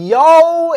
Yo,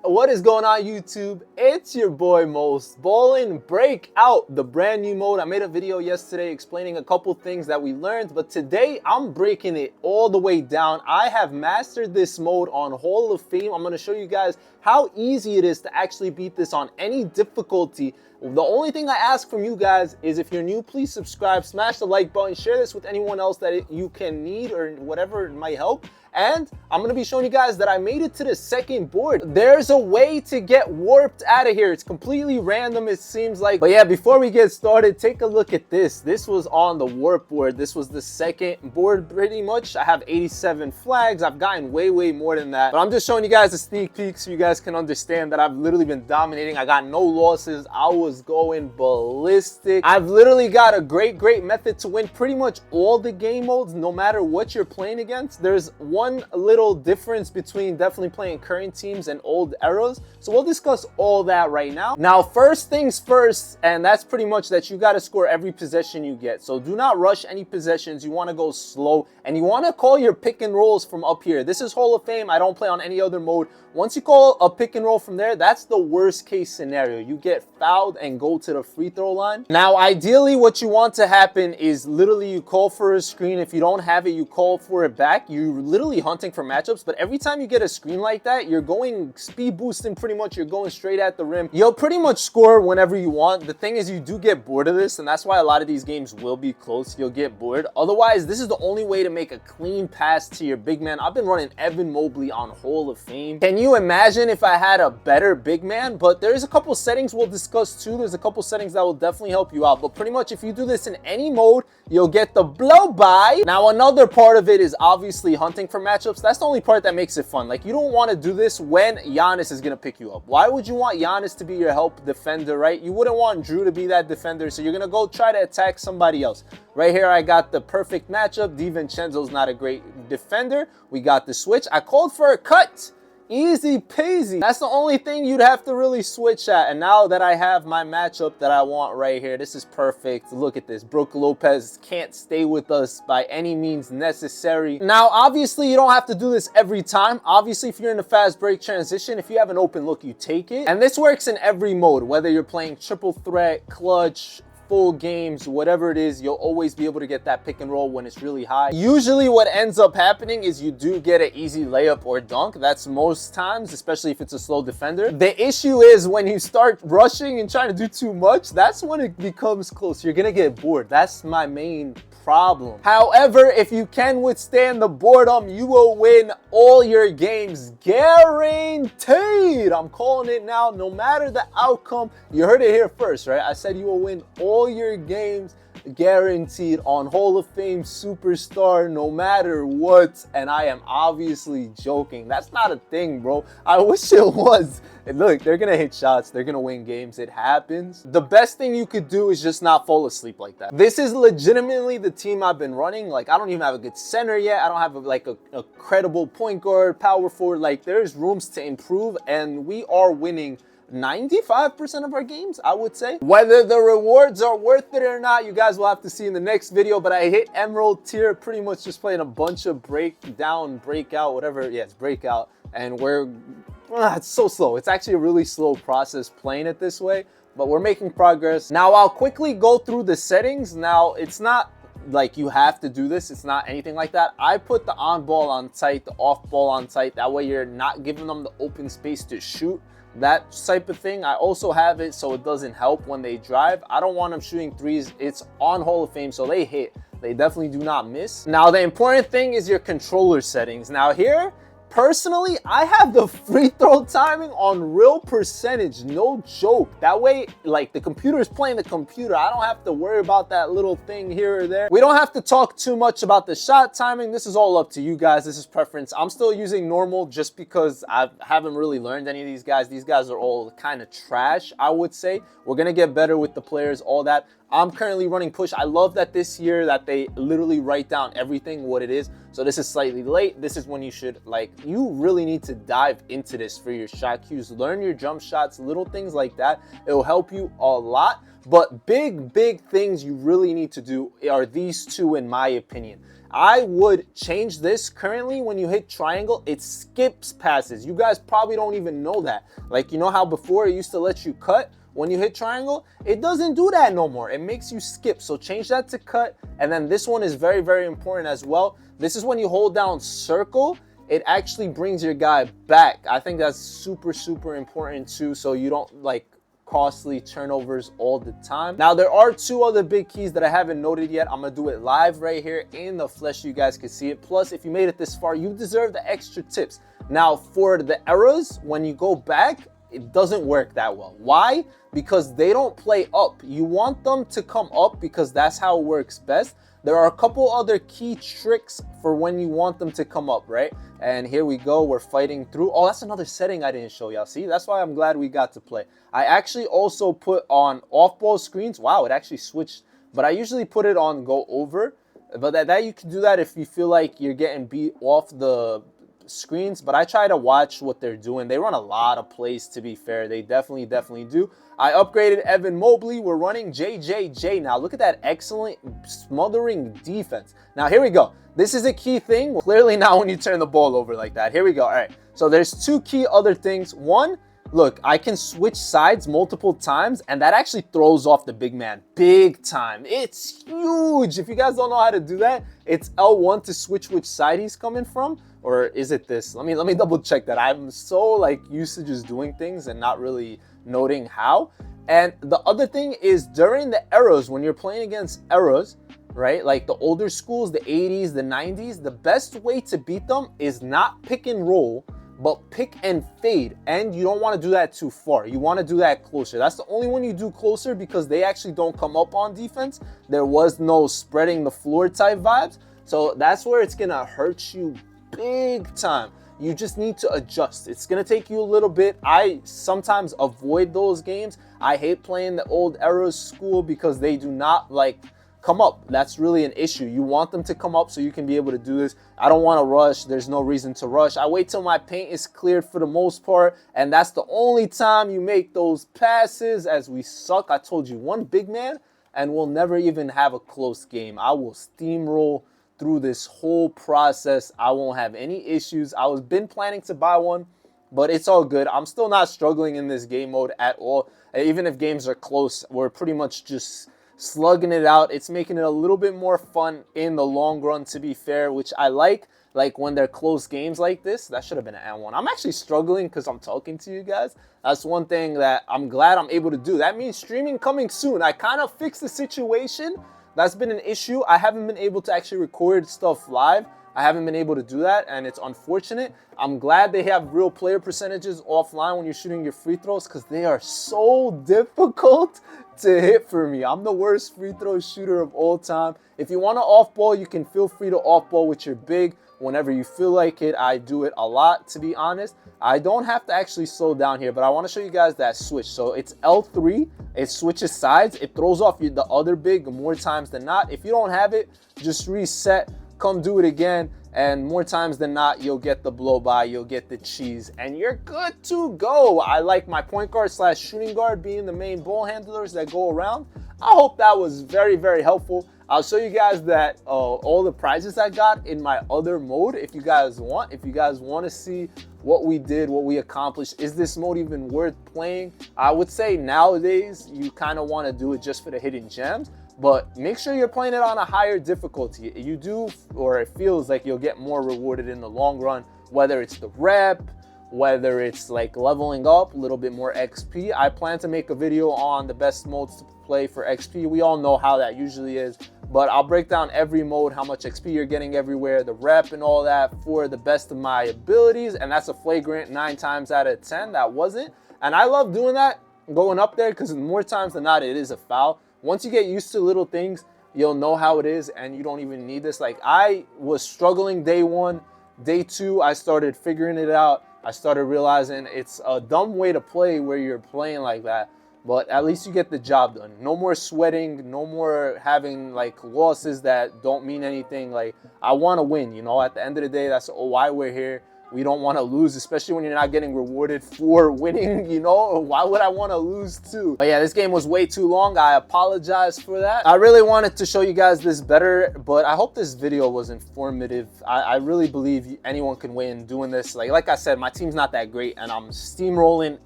what is going on YouTube? It's your boy Mosballin. Breakout, the brand new mode. I made a video yesterday explaining a couple things that we learned, but today I'm breaking it all the way down. I have mastered this mode on Hall of Fame. I'm going to show you guys how easy it is to actually beat this on any difficulty. The only thing I ask from you guys is if you're new, please subscribe, smash the like button, share this with anyone else that you can need or whatever it might help. And I'm gonna be showing you guys that I made it to the second board. There's a way to get warped out of here. It's completely random, it seems like. But yeah, before we get started, take a look at this. This was on the warp board. This was the second board pretty much. I have 87 flags. I've gotten way more than that. But I'm just showing you guys a sneak peek so you guys can understand that I've literally been dominating. I got no losses. I was going ballistic. I've literally got a great method to win pretty much all the game modes, no matter what you're playing against. There's one little difference between definitely playing current teams and old eras, so we'll discuss all that right now. Now, first things first, and that's pretty much that you got to score every possession you get. So do not rush any possessions. You want to go slow, and you want to call your pick and rolls from up here. This is Hall of Fame. I don't play on any other mode. Once you call a pick and roll from there, that's the worst case scenario. You get fouled and go to the free throw line. Now, ideally, what you want to happen is literally you call for a screen. If you don't have it, you call for it back. You're literally hunting for matchups, but every time you get a screen like that, you're going speed boosting pretty much. You're going straight at the rim. You'll pretty much score whenever you want. The thing is, you do get bored of this, and that's why a lot of these games will be close. You'll get bored. Otherwise, this is the only way to make a clean pass to your big man. I've been running Evan Mobley on Hall of Fame. Can you imagine if I had a better big man? But there's a couple settings we'll discuss too. There's a couple settings that will definitely help you out. But pretty much if you do this in any mode, you'll get the blow by. Now, another part of it is obviously hunting for matchups. That's the only part that makes it fun. Like, you don't want to do this when Giannis is going to pick you up. Why would you want Giannis to be your help defender, right? You wouldn't want Drew to be that defender, so you're going to go try to attack somebody else. Right here, I got the perfect matchup. DiVincenzo's not a great defender. We got the switch. I called for a cut. Easy peasy. That's the only thing you'd have to really switch at. And now that I have my matchup that I want right here, this is perfect. Look at this. Brook Lopez can't stay with us by any means necessary. Now, obviously, you don't have to do this every time. Obviously, if you're in a fast break transition, if you have an open look, you take it. And this works in every mode, whether you're playing triple threat, clutch, full games, whatever it is, you'll always be able to get that pick and roll when it's really high. Usually what ends up happening is you do get an easy layup or dunk. That's most times, especially if it's a slow defender. The issue is when you start rushing and trying to do too much, that's when it becomes close. You're gonna get bored. That's my main problem. However, if you can withstand the boredom, you will win all your games, guaranteed. I'm calling it now. No matter the outcome, you heard it here first, right? I said you will win all your games, guaranteed, on Hall of Fame superstar, no matter what. And I am obviously joking. That's not a thing, bro. I wish it was. And look, they're gonna hit shots, they're gonna win games. It happens. The best thing you could do is just not fall asleep like that. This is legitimately the team I've been running. Like, I don't even have a good center yet. I don't have a credible point guard, power forward. Like, there's rooms to improve, and we are winning 95% of our games, I would say. Whether the rewards are worth it or not, you guys will have to see in the next video. But I hit Emerald tier pretty much just playing a bunch of breakdown, breakout, whatever. Yeah, it's breakout. And it's so slow. It's actually a really slow process playing it this way, but we're making progress. Now, I'll quickly go through the settings. Now, it's not like you have to do this. It's not anything like that. I put the on ball on tight, the off ball on tight. That way you're not giving them the open space to shoot. That type of thing. I also have it so it doesn't help when they drive. I don't want them shooting threes. It's on Hall of Fame, so they hit. They definitely do not miss. Now, the important thing is your controller settings. Now here, personally, I have the free throw timing on real percentage, no joke. That way, like, the computer is playing the computer. I don't have to worry about that little thing here or there. We don't have to talk too much about the shot timing. This is all up to you guys. This is preference. I'm still using normal just because I haven't really learned any of these guys. These guys are all kind of trash, I would say. We're gonna get better with the players, all that. I'm currently running push. I love that this year that they literally write down everything, what it is. So this is slightly late. This is when you should, like, you really need to dive into this for your shot cues. Learn your jump shots, little things like that. It will help you a lot. But big things you really need to do are these two, in my opinion. I would change this. Currently, when you hit triangle, it skips passes. You guys probably don't even know that. Like, you know how before it used to let you cut? When you hit triangle, it doesn't do that no more. It makes you skip. So change that to cut. And then this one is very, very important as well. This is when you hold down circle, it actually brings your guy back. I think that's super, super important too, so you don't like costly turnovers all the time. Now, there are two other big keys that I haven't noted yet. I'm gonna do it live right here in the flesh so you guys can see it. Plus, if you made it this far, you deserve the extra tips. Now, for the errors, when you go back, it doesn't work that well. Why? Because they don't play up. You want them to come up because that's how it works best. There are a couple other key tricks for when you want them to come up, right? And here we go, we're fighting through. Oh, that's another setting I didn't show y'all. See, that's why I'm glad we got to play. I actually also put on off-ball screens. Wow, it actually switched, but I usually put it on go over. But that you can do that if you feel like you're getting beat off the screens, but I try to watch what they're doing. They run a lot of plays, to be fair. They definitely do. I upgraded Evan Mobley. We're running JJJ now. Look at that excellent smothering defense. Now, here we go. This is a key thing. Clearly not when you turn the ball over like that. Here we go. All right. So there's two key other things. One, look, I can switch sides multiple times, and that actually throws off the big man big time. It's huge. If you guys don't know how to do that, it's L1 to switch which side he's coming from. Or is it this? Let me double check that. I'm so like used to just doing things and not really noting how. And the other thing is during the eras, when you're playing against eras, right? Like the older schools, the 80s, the 90s, the best way to beat them is not pick and roll, but pick and fade. And you don't want to do that too far. You want to do that closer. That's the only one you do closer because they actually don't come up on defense. There was no spreading the floor type vibes. So that's where it's going to hurt you big time. You just need to adjust. It's gonna take you a little bit. I sometimes avoid those games. I hate playing the old era school because they do not like come up. That's really an issue. You want them to come up so you can be able to do this. I don't want to rush. There's no reason to rush. I wait till my paint is cleared for the most part, and that's the only time you make those passes, as we suck. I told you, one big man and we'll never even have a close game. I will steamroll through this whole process. I won't have any issues. I was been planning to buy one, but it's all good. I'm still not struggling in this game mode at all. Even if games are close, we're pretty much just slugging it out. It's making it a little bit more fun in the long run, to be fair, which I like when they're close games like this. That should have been an N1. I'm actually struggling because I'm talking to you guys. That's one thing that I'm glad I'm able to do. That means streaming coming soon. I kind of fixed the situation. That's been an issue. I haven't been able to actually record stuff live. I haven't been able to do that, and it's unfortunate. I'm glad they have real player percentages offline when you're shooting your free throws because they are so difficult to hit for me. I'm the worst free throw shooter of all time. If you want to off ball, you can feel free to off ball with your big whenever you feel like it. I do it a lot, to be honest. I don't have to actually slow down here, but I want to show you guys that switch. So it's L3. It switches sides. It throws off the other big more times than not. If you don't have it, just reset. Come do it again, and more times than not, you'll get the blow by, you'll get the cheese, and you're good to go. I like my point guard / shooting guard being the main ball handlers that go around. I hope that was very, very helpful. I'll show you guys that all the prizes I got in my other mode if you guys want. If you guys want to see what we did, what we accomplished, is this mode even worth playing? I would say nowadays you kind of want to do it just for the hidden gems. But make sure you're playing it on a higher difficulty. You do, or it feels like you'll get more rewarded in the long run, whether it's the rep, whether it's like leveling up, a little bit more XP. I plan to make a video on the best modes to play for XP. We all know how that usually is, but I'll break down every mode, how much XP you're getting everywhere, the rep and all that for the best of my abilities. And that's a flagrant 9 times out of 10 that wasn't. And I love doing that, going up there, because more times than not, it is a foul. Once you get used to little things, you'll know how it is, and you don't even need this. Like, I was struggling day 1. Day 2, I started figuring it out. I started realizing it's a dumb way to play where you're playing like that, but at least you get the job done. No more sweating, no more having like losses that don't mean anything. Like, I want to win, you know, at the end of the day, that's why we're here. We don't want to lose, especially when you're not getting rewarded for winning, you know? Why would I want to lose too? But yeah, this game was way too long. I apologize for that. I really wanted to show you guys this better, but I hope this video was informative. I really believe anyone can win doing this. Like I said, my team's not that great, and I'm steamrolling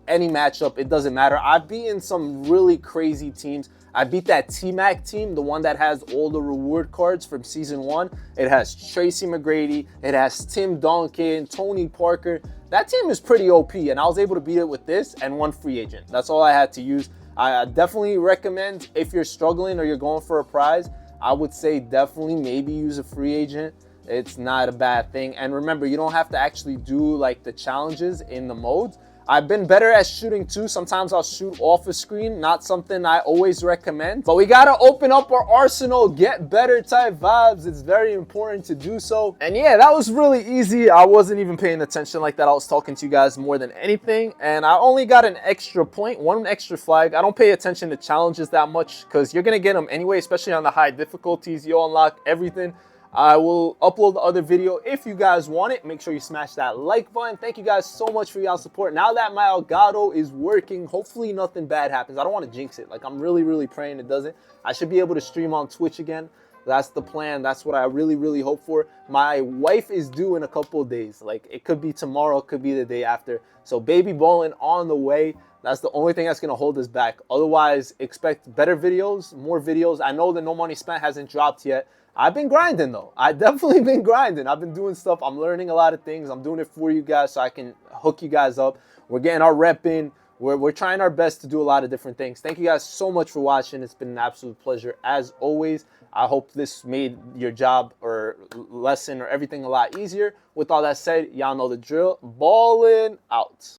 any matchup. It doesn't matter. I've beaten some really crazy teams. I beat that T-Mac team, the one that has all the reward cards from season 1. It has Tracy McGrady, it has Tim Duncan, Tony Parker. That team is pretty OP, and I was able to beat it with this and 1 free agent. That's all I had to use. I definitely recommend, if you're struggling or you're going for a prize, I would say definitely maybe use a free agent. It's not a bad thing. And remember, you don't have to actually do like the challenges in the modes. I've been better at shooting too. Sometimes I'll shoot off a screen, not something I always recommend. But we gotta open up our arsenal, get better type vibes. It's very important to do so. And yeah, that was really easy. I wasn't even paying attention like that. I was talking to you guys more than anything. And I only got an extra point, 1 extra flag. I don't pay attention to challenges that much because you're gonna get them anyway, especially on the high difficulties. You'll unlock everything. I will upload the other video if you guys want it. Make sure you smash that like button. Thank you guys so much for y'all support. Now that my Elgato is working, hopefully nothing bad happens. I don't want to jinx it. Like, I'm really praying it doesn't. I should be able to stream on Twitch again. That's the plan. That's what I really hope for. My wife is due in a couple of days. Like, it could be tomorrow, it could be the day after. So baby Ballin on the way. That's the only thing that's going to hold us back. Otherwise, expect better videos, more videos. I know the No Money Spent hasn't dropped yet. I've been grinding though. I've definitely been grinding. I've been doing stuff. I'm learning a lot of things. I'm doing it for you guys so I can hook you guys up. We're getting our rep in. We're trying our best to do a lot of different things. Thank you guys so much for watching. It's been an absolute pleasure as always. I hope this made your job or lesson or everything a lot easier. With all that said, y'all know the drill. Ballin' out.